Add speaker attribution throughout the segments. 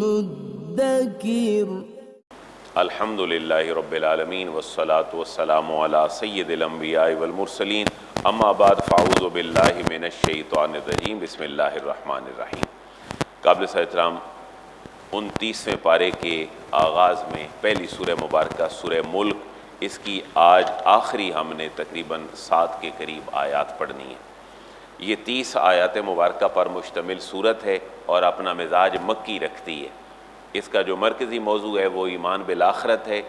Speaker 1: मुद्दकिर।
Speaker 2: अल्हम्दुलिल्लाहि रब्बिल आलमीन वस्सलातु वस्सलामु अला सय्यिदिल अंबियाइ वल मुरसलीन अम्मा बाद फ़अऊज़ु बिल्लाहि मिनश शैतानिर रजीम बिस्मिल्लाहिर रहमानिर रहीम। काबिल एहतराम 29वें पारे के आगाज़ में पहली सूरह मुबारक सूरह मुल्क, इसकी आज आखिरी हमने तकरीबन 7 के करीब आयात पढ़नी है। ये 30 आयात मुबारक पर मुश्तमिल सूरत है और अपना मिजाज मक्की रखती है। इसका जो मरकज़ी मौजू है वो ईमान बिल आखिरत है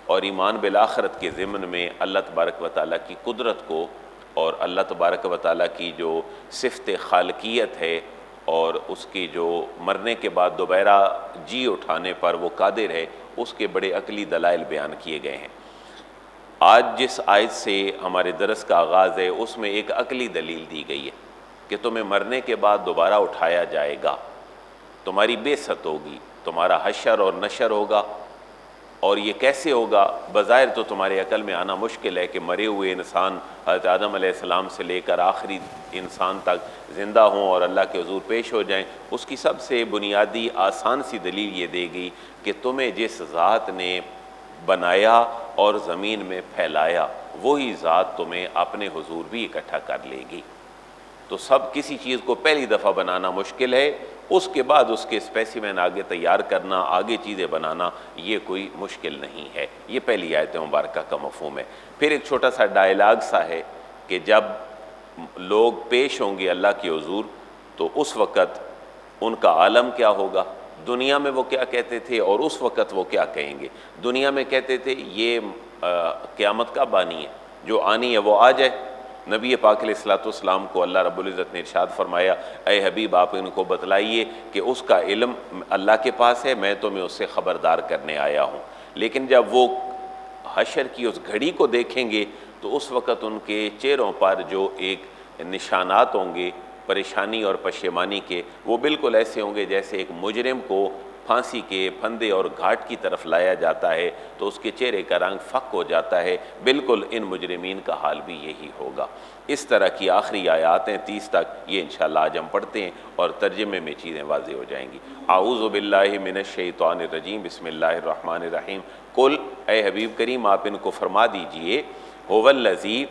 Speaker 2: और ईमान बिल आखिरत के ज़िम्न में अल्लाह तबारक व तआला की कुदरत को और अल्लाह तबारक व तआला की जो सिफ़त खालकियत है और उसकी जो मरने के बाद दोबारा जी उठाने पर वो कादिर है, उसके बड़े अकली दलाइल बयान किए गए हैं। आज जिस आयत से हमारे दरस का आगाज़ है उसमें एक अकली दलील दी गई है कि तुम्हें मरने के बाद दोबारा उठाया जाएगा, तुम्हारी बेइज्जत होगी, तुम्हारा हशर और नशर होगा। और ये कैसे होगा? बज़ाहिर तो तुम्हारे अकल में आना मुश्किल है कि मरे हुए इंसान हज़रत आदम अलैहिस्सलाम से लेकर आखिरी इंसान तक ज़िंदा हों और अल्लाह के हुज़ूर पेश हो जाएं। उसकी सबसे बुनियादी आसान सी दलील ये दी गई कि तुम्हें जिस ज़ात ने बनाया और ज़मीन में फैलाया वही ज़ात तुम्हें अपने हुज़ूर भी इकट्ठा कर लेगी। तो सब किसी चीज़ को पहली दफ़ा बनाना मुश्किल है, उसके बाद उसके स्पेसिमेन आगे तैयार करना, आगे चीज़ें बनाना, ये कोई मुश्किल नहीं है। ये पहली आयत मुबारक का मफ़हूम है। फिर एक छोटा सा डायलॉग सा है कि जब लोग पेश होंगे अल्लाह के हुज़ूर तो उस वक़्त उनका आलम क्या होगा, दुनिया में वो क्या कहते थे और उस वक़्त वो क्या कहेंगे। दुनिया में कहते थे ये क़यामत का बानी है, जो आनी है वो आ जाए। नबी पाक अलैहिस्सलाम को अल्लाह रब्बुल इज़्ज़त ने इरशाद फरमाया, ए हबीब आप इनको बतलाइए कि उसका इल्म अल्लाह के पास है, मैं तुम्हें उससे ख़बरदार करने आया हूँ। लेकिन जब वो हशर की उस घड़ी को देखेंगे तो उस वक़्त उनके चेहरों पर जो एक निशानात होंगे परेशानी और पशेमानी के, वो बिल्कुल ऐसे होंगे जैसे एक मुजरिम को फांसी के फंदे और घाट की तरफ लाया जाता है तो उसके चेहरे का रंग फ़क हो जाता है। बिल्कुल इन मुजरिमीन का हाल भी यही होगा। इस तरह की आखिरी आयातें 30 तक ये इंशाअल्लाह आज हम पढ़ते हैं और तर्जुमे में चीज़ें वाज़ेह हो जाएंगी। आऊज़ु बिल्लाहि मिनश शैतानिर रजीम बिस्मिल्लाहिर रहमानिर रहीम। कुल, ए हबीब करीम आप इनको फरमा दीजिए, हुवल्लज़ी,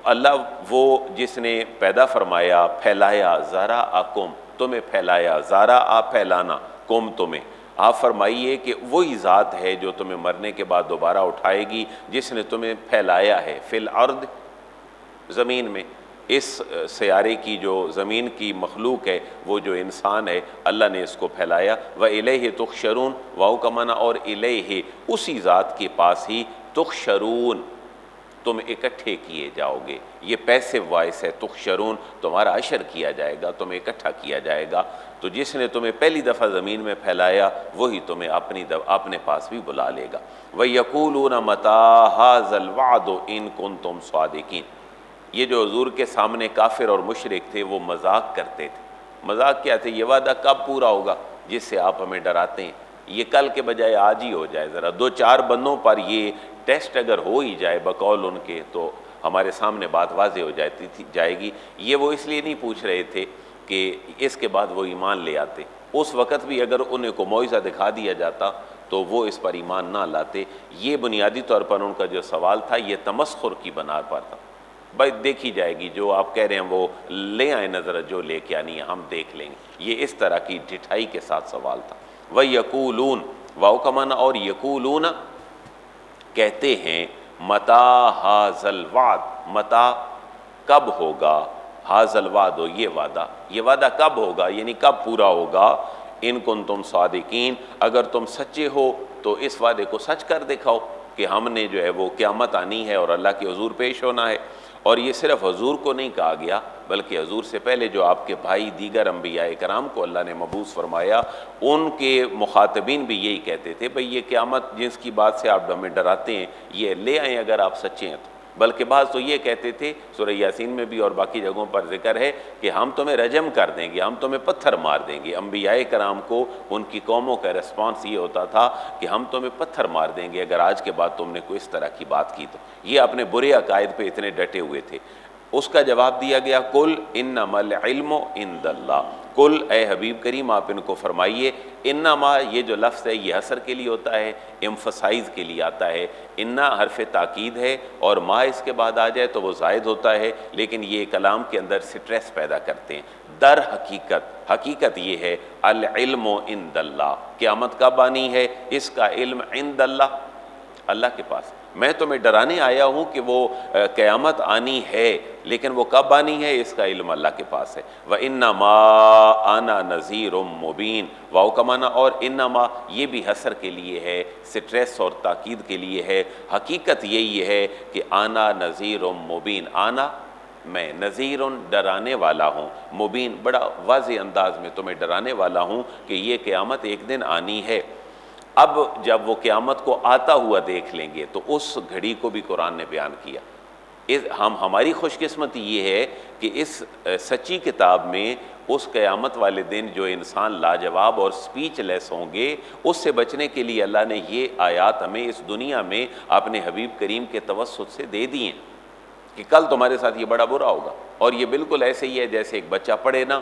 Speaker 2: अल्लाह वो जिसने पैदा फरमाया, फैलाया, ज़रा आकुम, तुम्हें फैलाया, ज़रा आप फैलाना, कुम तुम्हें, आप फरमाइए कि वही ज़ात है जो तुम्हें मरने के बाद दोबारा उठाएगी, जिसने तुम्हें फैलाया है फिल अर्द, ज़मीन में। इस सयारे की जो ज़मीन की मखलूक है वो जो इंसान है अल्लाह ने इसको फैलाया। व इलैहि तुहशरून, वाओ का माना और इलैहि, उसी ज़ात के पास ही, तुहशरून, तुम इकट्ठे किए जाओगे। ये पैसिव वॉइस है, तुहशरून, तुम्हारा अशर किया जाएगा, तुम्हें इकट्ठा किया जाएगा। तो जिसने तुम्हें पहली दफ़ा ज़मीन में फैलाया वही तुम्हें अपने पास भी बुला लेगा। व यक़ूलून मता हाज़ल वअदु इन कुन्तुम सादिकीन। ये जो हुज़ूर के सामने काफिर और मुशरिक थे वो मजाक करते थे। मजाक क्या थे? ये वादा कब पूरा होगा जिससे आप हमें डराते हैं? ये कल के बजाय आज ही हो जाए। ज़रा 2-4 बंदों पर ये टेस्ट अगर हो ही जाए बकौल उनके तो हमारे सामने बात वाज़ेह हो जाएगी। ये वो इसलिए नहीं पूछ रहे थे कि इसके बाद वो ईमान ले आते। उस वक़्त भी अगर उन्हें को मौइज़ा दिखा दिया जाता तो वो इस पर ईमान ना लाते। ये बुनियादी तौर पर उनका जो सवाल था ये तमस्खुर की बना पर था। भाई देखी जाएगी, जो आप कह रहे हैं वो ले आए नज़र, जो लेके आनी है हम देख लेंगे। ये इस तरह की ढिठाई के साथ सवाल था। व यक़ूलून, वाओ का माना और यक़ूलून, कहते हैं, मता हाज़ल वाद, मता कब होगा, हाज़ल वाद हो ये वादा कब होगा, यानी कब पूरा होगा। इन कुन्तुम सादिकीन, अगर तुम सच्चे हो तो इस वादे को सच कर दिखाओ कि हमने जो है वो क़यामत आनी है और अल्लाह के हुज़ूर पेश होना है। और ये सिर्फ़ हुज़ूर को नहीं कहा गया बल्कि हुज़ूर से पहले जो आपके भाई दीगर अंबिया कराम को अल्लाह ने मबूस फरमाया, उनके मुखातबीन भी यही कहते थे, भाई ये क़यामत जिसकी बात से आप हमें डराते हैं ये ले आएँ अगर आप सच्चे हैं तो। बल्कि बाज़ तो ये कहते थे, सूरह यासीन में भी और बाकी जगहों पर जिक्र है कि हम तुम्हें रजम कर देंगे, हम तुम्हें पत्थर मार देंगे। अंबियाए कराम को उनकी कौमों का रिस्पॉन्स ये होता था कि हम तुम्हें पत्थर मार देंगे अगर आज के बाद तुमने कोई इस तरह की बात की। तो ये अपने बुरे अकायद पे इतने डटे हुए थे। उसका जवाब दिया गया, कुल इन्नमल इल्मु इंदल्लाह, कुल ए हबीब करीम आप इनको फरमाइए, इन्नमा ये जो लफ्ज़ है ये हसर के लिए होता है, एम्फसाइज़ के लिए आता है। इन्ना हरफ ताकीद है और मा इसके बाद आ जाए तो वो ज़ायद होता है, लेकिन ये कलाम के अंदर स्ट्रेस पैदा करते हैं। दर हकीकत ये है, अल इल्मु इंदल्लाह, क़यामत कब आनी है, इसका इल्म इंदल्लाह, अल्लाह के पास। मैं तुम्हें डराने आया हूँ कि वो क़यामत आनी है, लेकिन वो कब आनी है इसका इल्म अल्लाह के पास है। व इन्नमा आना नज़ीरुम मुबीन, वाओ का माना और इन्नमा ये भी हसर के लिए है, स्ट्रेस और ताकीद के लिए है। हकीकत यही है कि आना नज़ीरुम मुबीन, आना मैं, नज़ीरुन डराने वाला हूँ, मुबीन बड़ा वाज़ेह अंदाज में तुम्हें डराने वाला हूँ कि ये क़यामत एक दिन आनी है। अब जब वो क़यामत को आता हुआ देख लेंगे तो उस घड़ी को भी कुरान ने बयान किया। हमारी खुशकिस्मती ये है कि इस सच्ची किताब में उस क़यामत वाले दिन जो इंसान लाजवाब और स्पीचलेस होंगे, उससे बचने के लिए अल्लाह ने ये आयात हमें इस दुनिया में अपने हबीब करीम के तवस्सुत से दे दिए कि कल तुम्हारे साथ ये बड़ा बुरा होगा। और ये बिल्कुल ऐसे ही है जैसे एक बच्चा पढ़े ना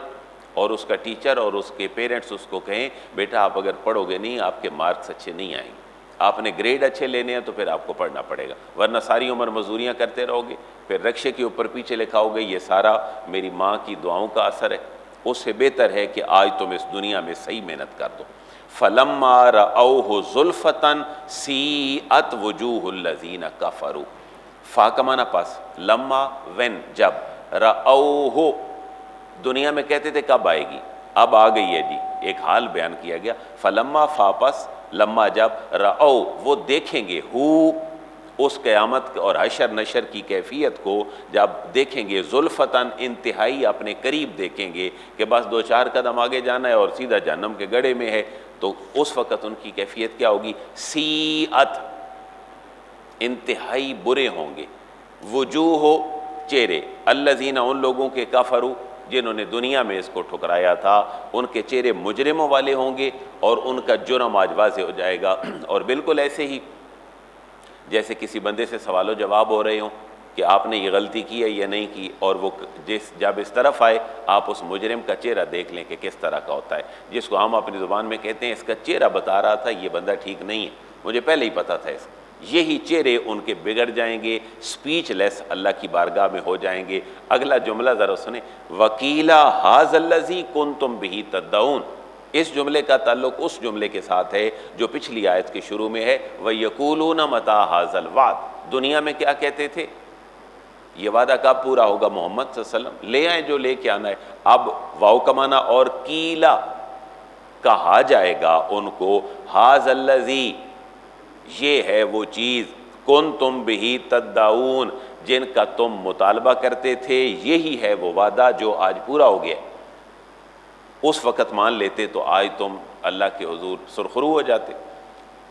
Speaker 2: और उसका टीचर और उसके पेरेंट्स उसको कहें, बेटा आप अगर पढ़ोगे नहीं आपके मार्क्स अच्छे नहीं आएंगे, आपने ग्रेड अच्छे लेने हैं तो फिर आपको पढ़ना पड़ेगा, वरना सारी उम्र मजदूरियां करते रहोगे, फिर रक्शे के ऊपर पीछे लिखाओगे ये सारा मेरी माँ की दुआओं का असर है। उससे बेहतर है कि आज तुम इस दुनिया में सही मेहनत कर दो। फलम्मा रअऊहु ज़ुल्फ़तन सीअत वुजूहुल लज़ीना कफ़रू, फा का माना पास, लम्मा व्हेन जब, रअऊहु दुनिया में कहते थे कब आएगी, अब आ गई है जी, एक हाल बयान किया गया। फलम्मा फापस, लम्मा जब, रअऊ वो देखेंगे, हु उस क़यामत और हशर नशर की कैफियत को जब देखेंगे, ज़ुल्फ़तन इंतहाई अपने करीब देखेंगे कि बस 2-4 कदम आगे जाना है और सीधा जहन्नम के गड्ढे में है, तो उस वक़्त उनकी कैफियत क्या होगी, सीअत इंतहाई बुरे होंगे, वजूह चेहरे, अल्लज़ीना उन लोगों के कफ़रू जिन्होंने दुनिया में इसको ठुकराया था, उनके चेहरे मुजरिमों वाले होंगे और उनका जुर्म आज वाज़ेह हो जाएगा। और बिल्कुल ऐसे ही जैसे किसी बंदे से सवालो जवाब हो रहे हों कि आपने ये गलती की है या नहीं की, और वो जब इस तरफ आए आप उस मुजरिम का चेहरा देख लें कि किस तरह का होता है, जिसको हम अपनी ज़ुबान में कहते हैं इसका चेहरा बता रहा था ये बंदा ठीक नहीं है, मुझे पहले ही पता था इसका। यही चेहरे उनके बिगड़ जाएंगे, स्पीचलेस अल्लाह की बारगाह में हो जाएंगे। अगला जुमला ज़रा सुने, वकीला हाज़ल्लज़ी कुन्तुम बिही तद्दऊन, इस जुमले का ताल्लुक उस जुमले के साथ है जो पिछली आयत के शुरू में है, वयक़ूलून मता हाज़ल वाद, दुनिया में क्या कहते थे, ये वादा कब पूरा होगा, मोहम्मद सल्लल्लाहु अलैहि वसल्लम ले आए जो लेके आना है। अब वाव कमाना और कीला कहा जाएगा उनको, हाज़ल्लज़ी ये है वो चीज़, कुन तुम बिही तद्दाऊन जिनका तुम मुतालबा करते थे, यही है वो वादा जो आज पूरा हो गया। उस वक़्त मान लेते तो आज तुम अल्लाह के हुजूर सुरखरू हो जाते।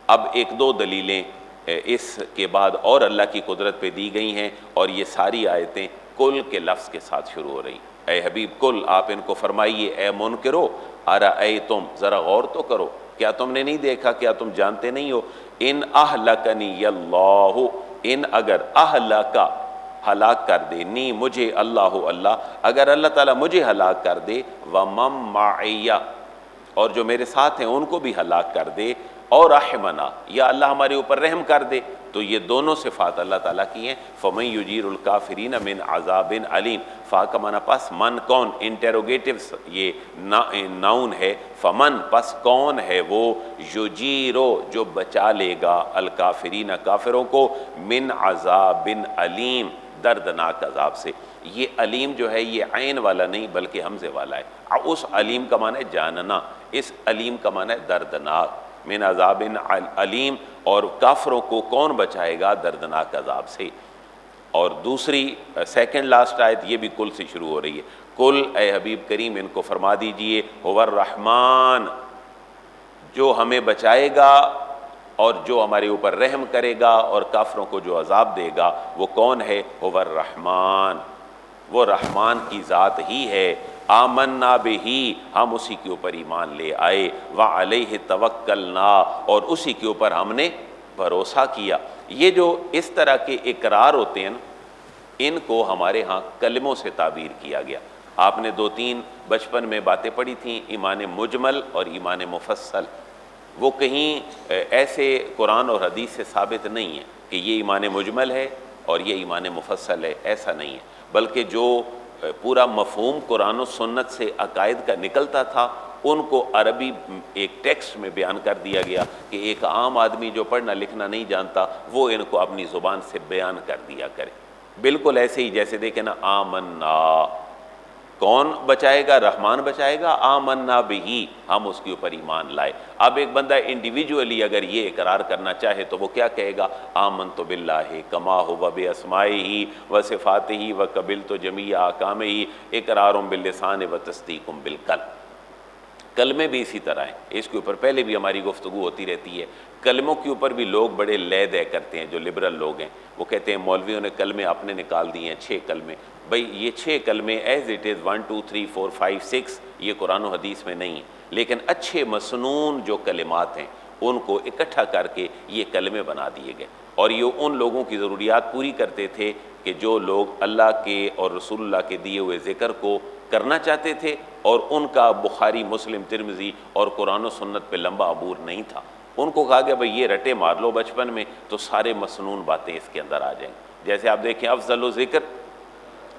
Speaker 2: अब 1-2 दलीलें इसके बाद और अल्लाह की कुदरत पे दी गई हैं, और ये सारी आयतें कुल के लफ्ज़ के साथ शुरू हो रही। ए हबीब कुल आप इनको फरमाइए, ए मुनकिरो अरअयतुम ज़रा गौर तो करो, क्या तुमने नहीं देखा, क्या तुम जानते नहीं हो, इन अहलकनी अल्लाहु, इन अगर अहलका हलाक कर दे, नी मुझे अल्लाह अल्लाह, अगर अल्लाह ताला मुझे हलाक कर दे, व मम माइया और जो मेरे साथ हैं उनको भी हलाक कर दे, और रहमना या अल्लाह हमारे ऊपर रहम कर दे, तो ये दोनों सिफ़ात अल्लाह ताला की हैं। फ़मन युजीरुल काफ़िरीन मिन अज़ाबिन अलीम, फ़ा का माना पास मन कौन, इंटेरोगेटिव ये नाउन है, फ़मन पस कौन है वो, युजीरो जो बचा लेगा, अल काफ़िरीन काफ़िरों को, मिन अज़ाबिन अलीम दर्दनाक अजाब से। ये अलीम जो है ये ऐन वाला नहीं बल्कि हमज़े वाला है। उस अलीम का माना है जानना, इस अलीम का माना है दर्दनाक, मिन अज़ाबिन अलीम, और काफरों को कौन बचाएगा दर्दनाक अजाब से। और दूसरी सेकंड लास्ट आयत ये भी कुल से शुरू हो रही है, कुल ए हबीब करीम इनको फरमा दीजिए, हुवर रहमान जो हमें बचाएगा और जो हमारे ऊपर रहम करेगा और काफरों को जो अजाब देगा वो कौन है? हुवर रहमान, वो रहमान की ज़ात ही है। आमन्ना बिही, हम उसी के ऊपर ईमान ले आए। व अलैहि तवक्कलना, और उसी के ऊपर हमने भरोसा किया। ये जो इस तरह के इकरार होते हैं ना, इनको हमारे यहाँ कलमों से ताबीर किया गया। आपने 2-3 बचपन में बातें पढ़ी थी, ईमान मुजमल और ईमान मुफस्सल। वो कहीं ऐसे कुरान और हदीस से साबित नहीं है कि ये ईमान मुजमल है और ये ईमान मुफस्सल है, ऐसा नहीं है। बल्कि जो पूरा मफहूम कुरान और सुन्नत से अकायद का निकलता था, उनको अरबी एक टेक्स्ट में बयान कर दिया गया कि एक आम आदमी जो पढ़ना लिखना नहीं जानता, वो इनको अपनी ज़ुबान से बयान कर दिया करे। बिल्कुल ऐसे ही जैसे देखें ना, आमन्ना, कौन बचाएगा? रहमान बचाएगा। आमन्ना बिही, हम उसके ऊपर ईमान लाए। अब एक बंदा इंडिविजुअली अगर ये इकरार करना चाहे तो वो क्या कहेगा? आमनतु बिल्लाहि कमा हुवा बिअस्माइही व सिफातिही व कबिलतु जमीअ अहकामिही इकरारुम बिल्लिसान व तस्दीकुम बिलक़ल्ब। कलमे भी इसी तरह हैं, इसके ऊपर पहले भी हमारी गुफ्तगू होती रहती है। कलमों के ऊपर भी लोग बड़े लय दय करते हैं। जो लिबरल लोग हैं वो कहते हैं मौलवियों ने कलमे अपने निकाल दिए हैं, 6 कलमे। भाई ये 6 कलमे एज इट इज़ 1 2 3 4 5 6 ये कुरान और हदीस में नहीं है, लेकिन अच्छे मसनून जो कलिमात हैं उनको इकट्ठा करके ये कलमे बना दिए गए। और ये उन लोगों की ज़रूरियात पूरी करते थे कि जो लोग अल्लाह के और रसूलुल्लाह के दिए हुए ज़िक्र को करना चाहते थे और उनका बुखारी, मुस्लिम, तिरमिज़ी और कुरान और सुन्नत पे लंबा अबूर नहीं था। उनको कहा गया भाई ये रटे मार लो बचपन में तो सारे मसनून बातें इसके अंदर आ जाएंगी। जैसे आप देखें अफ़ज़लु ज़िक्र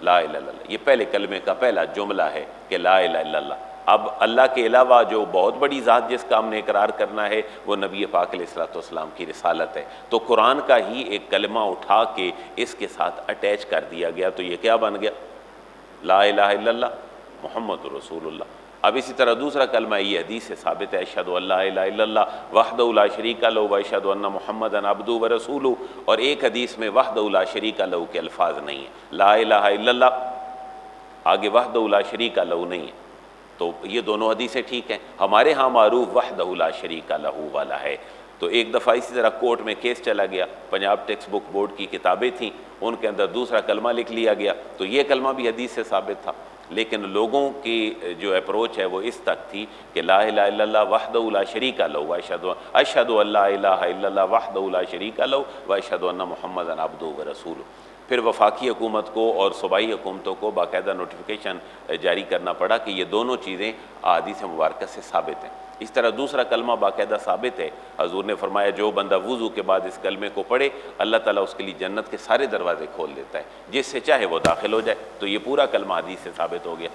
Speaker 2: ला इलाहा इल्लल्लाह, ये पहले कलमे का पहला जुमला है कि ला इलाहा इल्लल्लाह। अब अल्लाह के अलावा जो बहुत बड़ी ज़ात जिसका हमने इकरार करना है वो नबी पाक अलैहिस्सलाम की रिसालत है। तो कुरान का ही एक कलमा उठा के इसके साथ अटैच कर दिया गया, तो ये क्या बन गया? ला इलाहा इल्लल्लाह मुहम्मदुर रसूलुल्लाह। अब इसी तरह दूसरा कलमा ये हदीस से साबित है, अशहदु अल्ला इलाहा इल्लल्लाह वहदहु ला शरीका लहू व अशहदु अन्ना मुहम्मदन अब्दुहु व रसूलुहु। और एक हदीस में वहदहु ला शरीका लहू के अल्फाज नहीं है, ला इलाहा इल्लल्लाह आगे वहदहु ला शरीका लहू नहीं है। तो ये दोनों हदीसें ठीक हैं। हमारे यहाँ मारूफ वहदहु ला शरीका लहू वाला है। तो एक दफ़ा इसी तरह कोर्ट में केस चला गया, पंजाब टेक्स्ट बुक बोर्ड की किताबें थीं, उनके अंदर दूसरा कलमा लिख लिया गया, तो ये कलमा भी हदीस से साबित था। लेकिन लोगों की जो अप्रोच है वो इस तक थी कि ला इलाहा इल्लल्लाह वहदहु ला शरीका लहू व अशहदु अल्ला इलाहा इल्लल्लाह वहदहु ला शरीका लहू व अशहदु अन्ना मुहम्मदन अब्दुहु व रसूलुहु। फिर वफाकी हुकूमत को और सूबाई हुकूमतों को बाकायदा नोटिफिकेशन जारी करना पड़ा कि ये दोनों चीज़ें अहादीस मुबारक से साबित हैं। इस तरह दूसरा कलमा बाकायदा साबित है। हजूर ने फरमाया जो बंदा वुज़ू के बाद इस कलमे को पढ़े अल्लाह ताला उसके लिए जन्नत के सारे दरवाजे खोल देता है, जिससे चाहे वो दाखिल हो जाए। तो ये पूरा कलमा हदीस से साबित हो गया।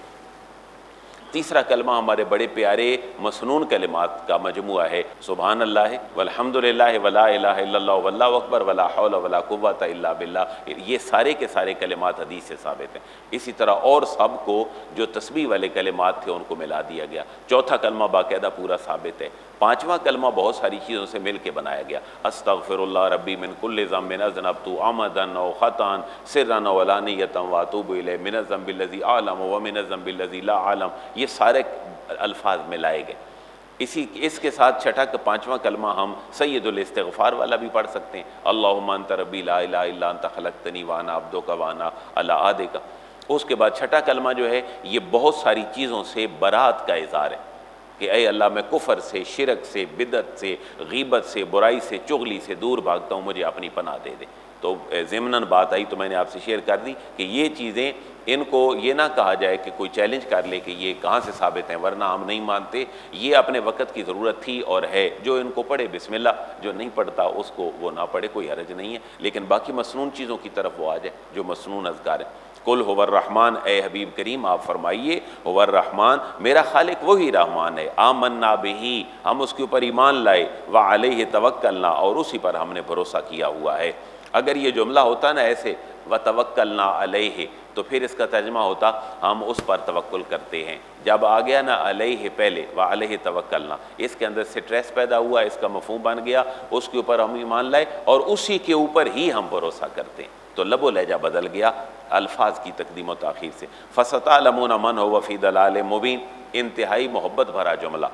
Speaker 2: तीसरा कलमा हमारे बड़े प्यारे मसनून कलिमात का मजमुआ है, सुभान अल्लाह वल्हम्दुलिल्लाह वला इलाहा इल्लल्लाह वल्लाहु अकबर वला हौला वला कुव्वता इल्ला बिल्लाह। ये सारे के सारे कलिमात हदीस से साबित हैं। इसी तरह और सब को जो तस्बीह वाले कलिमात थे उनको मिला दिया गया। चौथा कलमा बाकायदा पूरा साबित है। पाँचवा कलमा बहुत सारी चीज़ों से मिल के बनाया गया। अस्तगफिरुल्लाह रब्बी मिन कुल्लि ज़म्बिन अज़नबतु अमदन औ ख़तान सिर्रन व अलानियतन व अतूबु इलैहि मिन ज़म्बिल्लज़ी आलम व मिन ज़म्बिल्लज़ी ला आलम। ये सारे अल्फाज मिलाए गए। इसके साथ छठा पाँचवा कलमा हम सय्यदुल इस्तिग़फ़ार वाला भी पढ़ सकते हैं, अल्लाहुम्मा अंत रब्बी ला इलाहा इल्ला अंत खलक़तनी व अना अब्दुका व अना अला आदिका। उसके बाद छठा कलमा जो है ये बहुत सारी चीज़ों से बरात का इज़हार है कि ऐ अल्लाह मैं कुफ़र से, शिरक से, बिदत से, गीबत से, बुराई से, चुगली से दूर भागता हूँ, मुझे अपनी पनाह दे दे। तो ज़िमनन बात आई तो मैंने आपसे शेयर कर दी कि ये चीज़ें, इनको ये ना कहा जाए कि कोई चैलेंज कर ले कि ये कहाँ से साबित हैं, वरना हम नहीं मानते। ये अपने वक़्त की ज़रूरत थी और है। जो इनको पढ़े बिस्मिल्लाह, जो नहीं पढ़ता उसको वो ना पढ़े, कोई हरज नहीं है। लेकिन बाकी मसनून चीज़ों की तरफ वो आ जाए जो मसनून अज़कार है। कुल हुवर रहमान, ए हबीब करीम आप फरमाइए हुवर रहमान, मेरा खालिक वही रहमान है। आमन्ना बिही, हम उसके ऊपर ईमान लाए, व अलैहि तवक्कलना, और उसी पर हमने भरोसा किया हुआ है। अगर ये जुमला होता ना ऐसे व तवक्कलना अलैहि, तो फिर इसका तर्जमा होता हम उस पर तवक्कुल करते हैं। जब आ गया ना अलैहि पहले व अलैहि तवक्कलना, इसके अंदर स्ट्रेस पैदा हुआ, इसका मफहूम बन गया, उसके ऊपर हम ईमान लाए और उसी के ऊपर ही हम भरोसा करते हैं। तो लबो लहजा बदल गया अल्फाज की तकदीम व ताख़ीर से। फसतअलमूना मन हुवा फ़ी दलालिम मुबीन, इंतहाई मोहब्बत भरा जुमला।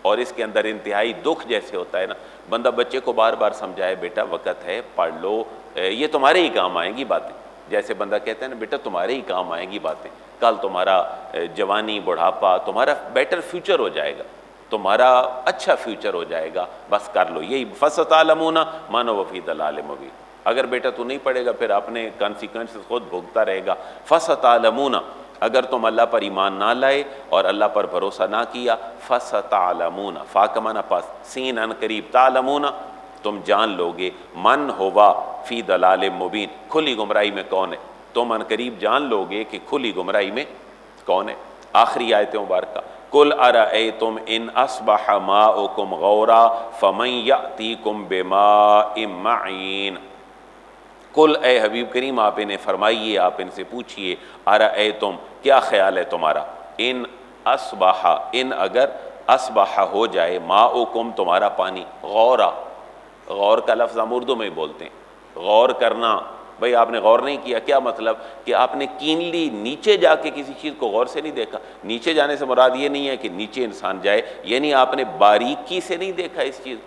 Speaker 2: और इसके अंदर इंतहाई दुख जैसे होता है ना, बंदा बच्चे को बार बार समझाए, बेटा वक़्त है, पढ़ लो, ये तुम्हारे ही काम आएंगी बातें। जैसे बंदा कहता है ना, बेटा तुम्हारे ही काम आएंगी बातें, कल तुम्हारा जवानी बुढ़ापा, तुम्हारा बेटर फ्यूचर हो जाएगा, तुम्हारा अच्छा फ्यूचर हो जाएगा, बस कर लो, यही फसतालमूना मानो वफ़ी दलाल मुबीन। अगर बेटा तू नहीं पढ़ेगा फिर अपने कॉन्सिक्वेंसेस खुद भुगता रहेगा। फसतालमूना, अगर तुम अल्लाह पर ईमान ना लाए और अल्लाह पर भरोसा ना किया, फसतालमूना, फा का माना पास, सीन अन करीब, तालमूना तुम जान लोगे, मन होवा फ़ी दलाल मुबीन, खुली गुमराही में कौन है, तुम अन करीब जान लोगे कि खुली गुमराही में कौन है। आखिरी आयत मुबारक, कुल अरअयतुम इन अस्बह माउकुम गौरा फमन यअतीकुम बिमाइन मईन। कुल ए हबीब करीम आप इन्हें फरमाइए, आप इनसे पूछिए, अरअयतुम क्या ख्याल है तुम्हारा, इन अस्बह, इन अगर अस्बह हो जाए, माउकुम तुम्हारा पानी, गौरा, गौर का लफ्ज़ हम उर्दू में ही बोलते हैं, गौर करना, भाई आपने गौर नहीं किया, क्या मतलब कि आपने कीनली नीचे जाके किसी चीज़ को गौर से नहीं देखा। नीचे जाने से मुराद ये नहीं है कि नीचे इंसान जाए, यानी आपने बारीकी से नहीं देखा इस चीज़।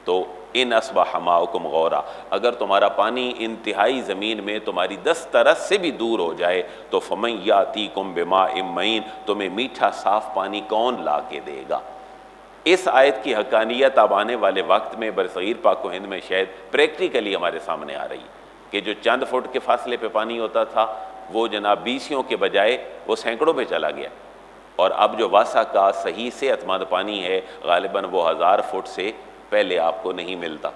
Speaker 2: तो इन अस्बह माउकुम गौरा, अगर तुम्हारा पानी इंतहाई ज़मीन में तुम्हारी 10 तरस से भी दूर हो जाए, तो फमन यातीकुम बिमाइन मईन, तुम्हें मीठा साफ़ पानी कौन ला के देगा। इस आयत की हकानियत अब आने वाले वक्त में बरसगीर पाक व हिंद में शायद प्रैक्टिकली हमारे सामने आ रही है कि जो चंद फुट के फासले पे पानी होता था वो जनाब 20 के बजाय वो सैकड़ों पे चला गया, और अब जो वासा का सही सेहतमंद पानी है गालिबन वो 1000 फुट से पहले आपको नहीं मिलता।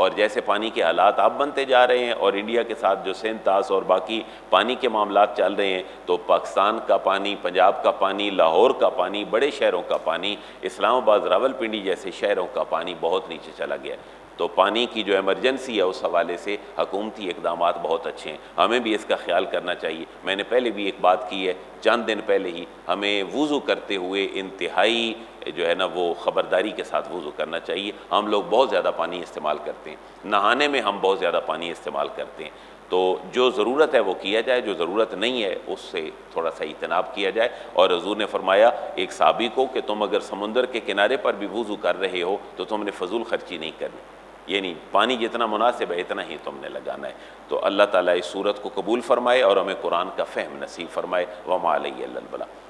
Speaker 2: और जैसे पानी के हालात अब बनते जा रहे हैं और इंडिया के साथ जो सेंतास और बाकी पानी के मामलात चल रहे हैं, तो पाकिस्तान का पानी, पंजाब का पानी, लाहौर का पानी, बड़े शहरों का पानी, इस्लामाबाद, रावलपिंडी जैसे शहरों का पानी बहुत नीचे चला गया। तो पानी की जो इमरजेंसी है उस हवाले से हुकूमती इक़दामात बहुत अच्छे हैं, हमें भी इसका ख्याल करना चाहिए। मैंने पहले भी एक बात की है, चंद दिन पहले ही, हमें वुज़ू करते हुए इंतहाई जो है ना वो ख़बरदारी के साथ वुज़ू करना चाहिए। हम लोग बहुत ज़्यादा पानी इस्तेमाल करते हैं, नहाने में हम बहुत ज़्यादा पानी इस्तेमाल करते हैं, तो जो ज़रूरत है वो किया जाए, जो ज़रूरत नहीं है उससे थोड़ा सा इज्तनाब किया जाए। और हुज़ूर ने फरमाया एक साहबी को कि तुम अगर समुंदर के किनारे पर भी वुज़ू कर रहे हो तो तुमने फ़जूल खर्ची नहीं करनी, यानी पानी जितना मुनासिब है इतना ही तुमने लगाना है। तो अल्लाह ताला इस सूरत को कबूल फ़रमाए और हमें कुरान का फ़हम नसीब फ़रमाए। वमा अलैहि इल्लल बलाग।